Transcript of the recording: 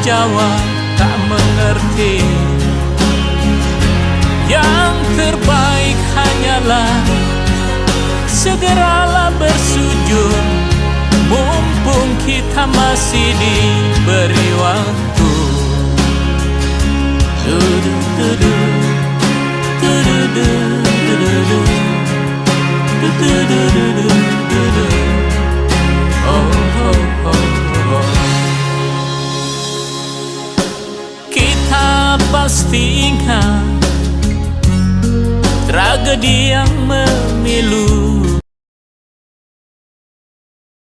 Jawa tak mengerti. Yang terbaik hanyalah segeralah bersujud, mumpung kita masih diberi waktu. Kita pasti ingat tragedi yang memilu